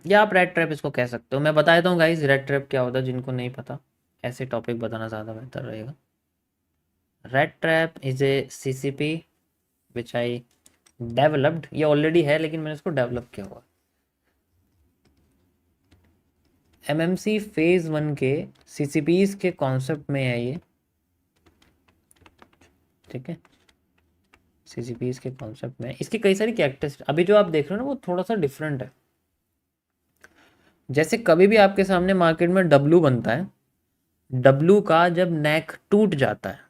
या आप red trap इसको कह सकते हो। मैं बता देता हूँ गाइस रेड ट्रैप क्या होता है, जिनको नहीं पता ऐसे टॉपिक बताना ज़्यादा बेहतर रहेगा। Red trap is a CCP which I developed, ये ऑलरेडी है लेकिन मैंने इसको डेवलप किया हुआ। एमएमसी फेज 1 के सीसीपीज के कॉन्सेप्ट में है ये, ठीक है। सीसीपीज के कॉन्सेप्ट में इसकी कई सारी कैरेक्टरिस्टिक अभी जो आप देख रहे हो ना वो थोड़ा सा डिफरेंट है। जैसे कभी भी आपके सामने मार्केट में डब्लू बनता है, डब्लू का जब नेक टूट जाता है,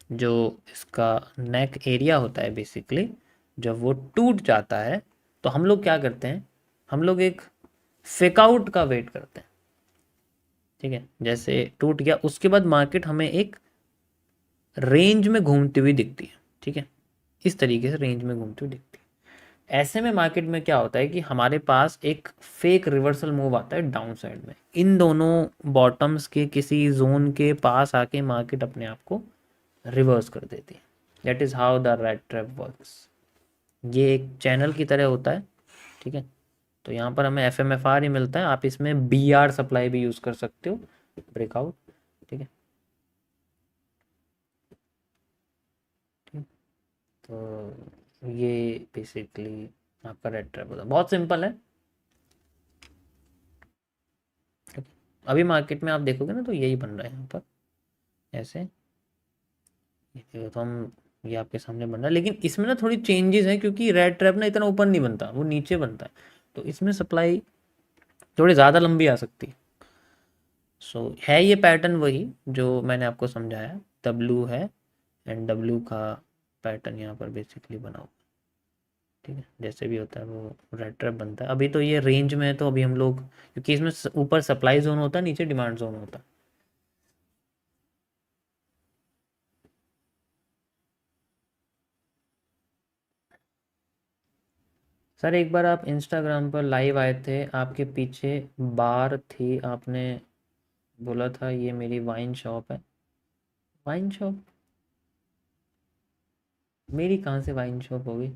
जो इसका नेक एरिया होता है बेसिकली, जब वो टूट जाता है तो हम लोग क्या करते हैं, हम लोग एक फेक आउट का वेट करते हैं, ठीक है। जैसे टूट गया उसके बाद मार्केट हमें एक रेंज में घूमती हुई दिखती है, ठीक है। इस तरीके से रेंज में घूमती हुई दिखती है। ऐसे में मार्केट में क्या होता है कि हमारे पास एक फेक रिवर्सल मूव आता है डाउन साइड में, इन दोनों बॉटम्स के किसी जोन के पास आके मार्केट अपने आप को रिवर्स कर देती है। That is how the red trap works. ये एक चैनल की तरह होता है, ठीक है। तो यहाँ पर हमें एफ एम एफ आर ही मिलता है, आप इसमें बी आर सप्लाई भी यूज़ कर सकते हो, ब्रेकआउट, ठीक है। ठीक। तो ये बेसिकली आपका रेड ट्रैप होता है, बहुत सिंपल है, ठीक है। अभी मार्केट में आप देखोगे ना तो यही बन रहा है यहाँ पर ऐसे, ये देखो तो हम, ये आपके सामने बन रहा है, लेकिन इसमें ना थोड़ी चेंजेस है क्योंकि रेड ट्रैप ना इतना ऊपर नहीं बनता, वो नीचे बनता है, तो इसमें सप्लाई थोड़ी ज़्यादा लंबी आ सकती है। सो है ये पैटर्न वही जो मैंने आपको समझाया, डब्लू है एंड डब्लू का पैटर्न यहाँ पर बेसिकली बना हुआ, ठीक है। जैसे भी होता है वो रेड ट्रैप बनता है। अभी तो ये रेंज में है तो अभी हम लोग, क्योंकि इसमें ऊपर सप्लाई जोन होता है, नीचे डिमांड जोन होता है। सर एक बार आप इंस्टाग्राम पर लाइव आए थे, आपके पीछे बार थी, आपने बोला था ये मेरी वाइन शॉप है। Wine shop? मेरी कहाँ से वाइन शॉप होगी?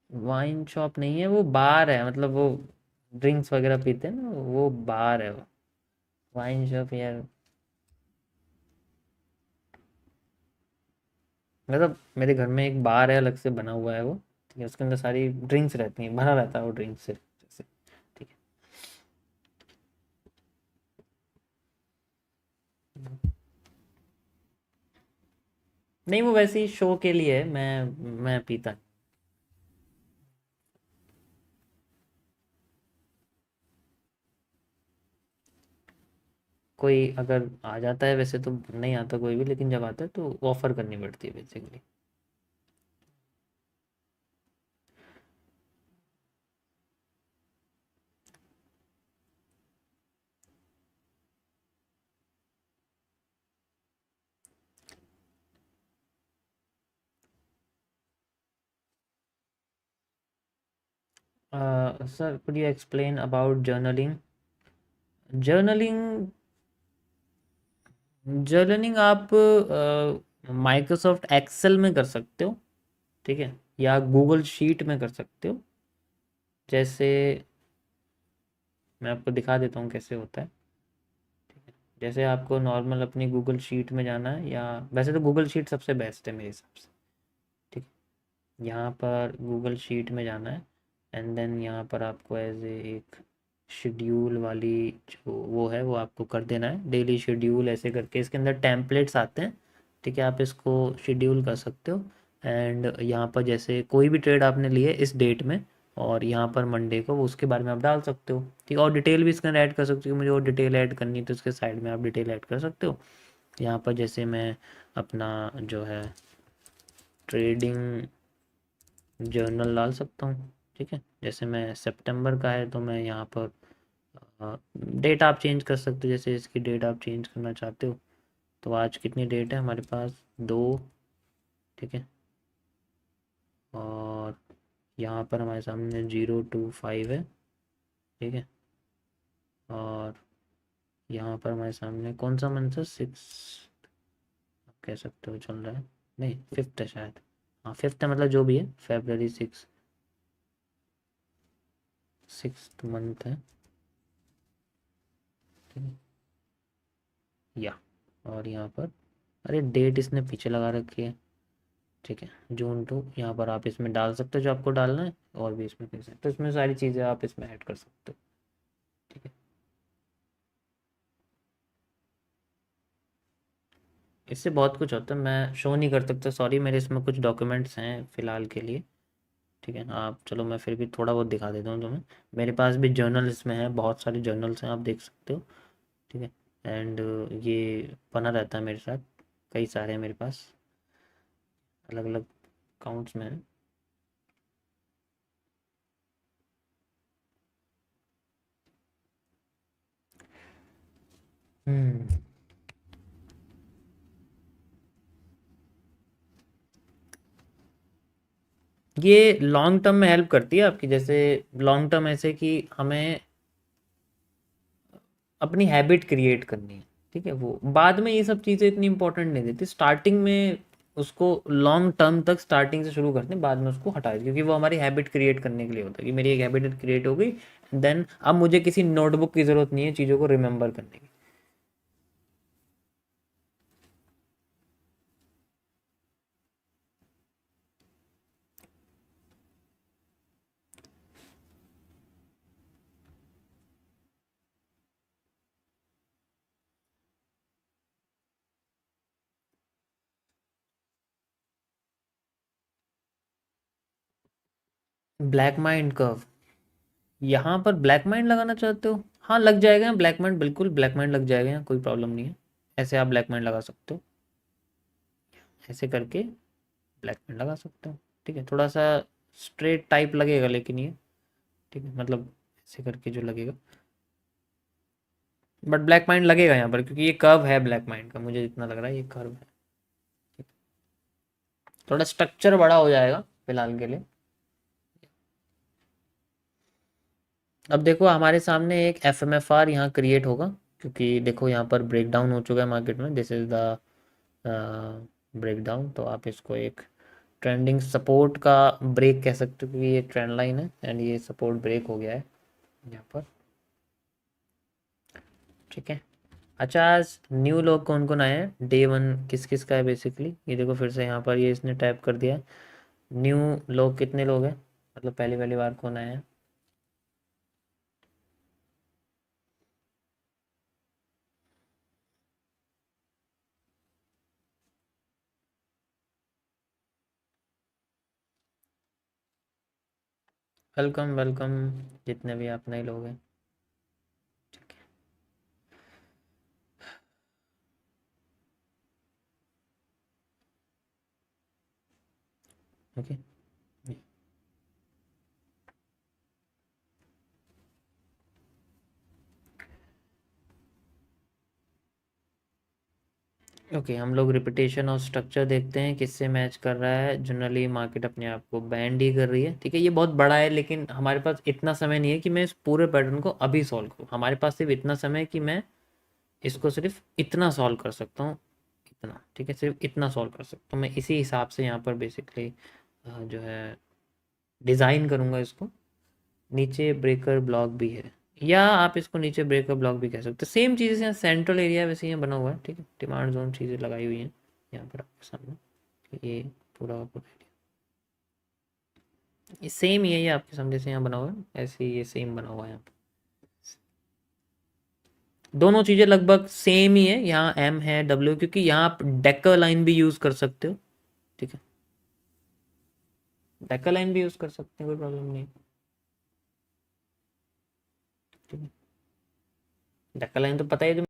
वाइन शॉप नहीं है वो, बार है, मतलब वो ड्रिंक्स वगैरह पीते हैं ना, वो बार है वो। वाइन शॉप यार, मतलब मेरे घर में एक बार है अलग से बना हुआ है वो, ठीक है। उसके अंदर सारी ड्रिंक्स रहती हैं, भरा रहता है वो ड्रिंक्स से जैसे, ठीक है। नहीं वो वैसे ही शो के लिए है, मैं पीता नहीं। कोई अगर आ जाता है, वैसे तो नहीं आता कोई भी, लेकिन जब आता है तो ऑफर करनी पड़ती है basically. Sir could you explain about journaling? Journaling, journaling आप माइक्रोसॉफ्ट एक्सेल में कर सकते हो, ठीक है, या गूगल शीट में कर सकते हो। जैसे मैं आपको दिखा देता हूँ कैसे होता है। जैसे आपको नॉर्मल अपनी गूगल शीट में जाना है, या वैसे तो गूगल शीट सबसे बेस्ट है मेरे हिसाब से, ठीक है। यहाँ पर गूगल शीट में जाना है एंड देन यहाँ पर आपको एज ए एक शेड्यूल वाली जो वो है वो आपको कर देना है, डेली शेड्यूल ऐसे करके इसके अंदर टेम्पलेट्स आते हैं, ठीक है। आप इसको शेड्यूल कर सकते हो एंड यहाँ पर जैसे कोई भी ट्रेड आपने लिए इस डेट में और यहाँ पर मंडे को, उसके बारे में आप डाल सकते हो, ठीक है। और डिटेल भी इसके अंदर ऐड कर सकते हो, मुझे और डिटेल ऐड करनी है तो इसके साइड में आप डिटेल ऐड कर सकते हो। यहाँ पर जैसे मैं अपना जो है ट्रेडिंग जर्नल डाल सकता हूँ, ठीक है। जैसे मैं सितंबर का है तो मैं यहाँ पर डेट आप चेंज कर सकते हो, जैसे इसकी डेट आप चेंज करना चाहते हो तो आज कितनी डेट है हमारे पास, 2, ठीक है। और यहाँ पर हमारे सामने 025 है, ठीक है। और यहाँ पर हमारे सामने कौन सा मंथ है, 6 आप कह सकते हो चल रहा है, नहीं 5th है शायद, हाँ 5th है, मतलब जो भी है, February 6, 6th मंथ है, ठीक है, या और यहाँ पर अरे डेट इसने पीछे लगा रखी है, ठीक है, जून टू, यहाँ पर आप इसमें डाल सकते हो जो आपको डालना है, और भी इसमें कर सकते हो, तो इसमें सारी चीज़ें आप इसमें ऐड कर सकते हो, ठीक है। इससे बहुत कुछ होता है, मैं शो नहीं कर सकता, सॉरी, मेरे इसमें कुछ डॉक्यूमेंट्स हैं फ़िलहाल के लिए, ठीक है। आप चलो, मैं फिर भी थोड़ा बहुत दिखा देता हूँ तुम्हें। मेरे पास भी जर्नल इसमें है, बहुत सारे जर्नल्स हैं, आप देख सकते हो, ठीक है। एंड ये बना रहता है मेरे साथ, कई सारे हैं मेरे पास, अलग अलग अकाउंट्स में है। हम्म ये लॉन्ग टर्म में हेल्प करती है आपकी, जैसे लॉन्ग टर्म ऐसे कि हमें अपनी हैबिट क्रिएट करनी है, ठीक है, वो बाद में ये सब चीज़ें इतनी इंपॉर्टेंट नहीं देती, स्टार्टिंग में उसको लॉन्ग टर्म तक स्टार्टिंग से शुरू करते हैं, बाद में उसको हटा दें, क्योंकि वो हमारी हैबिट क्रिएट करने के लिए होता है कि मेरी एक हैबिट क्रिएट हो गई, देन अब मुझे किसी नोटबुक की ज़रूरत नहीं है चीज़ों को रिमेंबर करने की। ब्लैक माइंड कर्व, यहाँ पर ब्लैक माइंड लगाना चाहते हो? हाँ, लग जाएगा ब्लैक माइंड, बिल्कुल ब्लैक माइंड लग जाएगा, यहाँ कोई प्रॉब्लम नहीं है, ऐसे आप ब्लैक माइंड लगा सकते हो, ऐसे करके ब्लैक माइंड लगा सकते हो, ठीक है, थोड़ा सा स्ट्रेट टाइप लगेगा लेकिन ये, ठीक है, मतलब ऐसे करके जो लगेगा, बट ब्लैक माइंड लगेगा यहाँ पर, क्योंकि ये कर्व है ब्लैक माइंड का, मुझे जितना लग रहा है ये कर्व है, थोड़ा स्ट्रक्चर बड़ा हो जाएगा फिलहाल के लिए। अब देखो हमारे सामने एक एफ एम एफ आर यहाँ क्रिएट होगा, क्योंकि देखो यहाँ पर ब्रेक डाउन हो चुका है मार्केट में, this is the breakdown, तो आप इसको एक ट्रेंडिंग सपोर्ट का ब्रेक कह सकते हो, क्योंकि ये ट्रेंड लाइन है एंड ये सपोर्ट ब्रेक हो गया है यहाँ पर, ठीक है। अच्छा, आज न्यू लोग कौन कौन आए हैं, डे वन किस किस का है बेसिकली, ये देखो फिर से यहाँ पर ये इसने टैप कर दिया है, न्यू लोग कितने लोग हैं, मतलब पहली पहली बार कौन आए हैं। वेलकम वेलकम, जितने भी आप नए लोग हैं, ठीक है, ओके। ओके, हम लोग रिपीटेशन और स्ट्रक्चर देखते हैं किससे मैच कर रहा है, जनरली मार्केट अपने आप को बैंड ही कर रही है, ठीक है, ये बहुत बड़ा है, लेकिन हमारे पास इतना समय नहीं है कि मैं इस पूरे पैटर्न को अभी सॉल्व करूँ, हमारे पास सिर्फ इतना समय है कि मैं इसको सिर्फ इतना सॉल्व कर सकता हूँ, इतना, ठीक है, सिर्फ इतना सॉल्व कर सकता हूँ मैं, इसी हिसाब से यहाँ पर बेसिकली जो है डिज़ाइन करूँगा इसको। नीचे ब्रेकर ब्लॉक भी है, या आप इसको नीचे ब्रेकर ब्लॉक भी कह सकते हो, सेम चीज़ें यहाँ सेंट्रल एरिया वैसे यहाँ बना हुआ है, ठीक है, डिमांड जोन चीज़ें लगाई हुई हैं यहाँ पर आपके सामने, ये पूरा पूरा एरिया ये सेम ही है, ये आपके सामने से यहाँ बना हुआ है, ऐसे ही ये सेम बना हुआ है यहाँ पर, दोनों चीज़ें लगभग सेम ही है, यहाँ एम है डब्ल्यू, क्योंकि यहाँ आप डेकर लाइन भी यूज़ कर सकते हो, ठीक है, डेकर लाइन भी यूज़ कर सकते हैं, कोई प्रॉब्लम नहीं है, ठीक है, डेकर लाइन तो पता ही है जो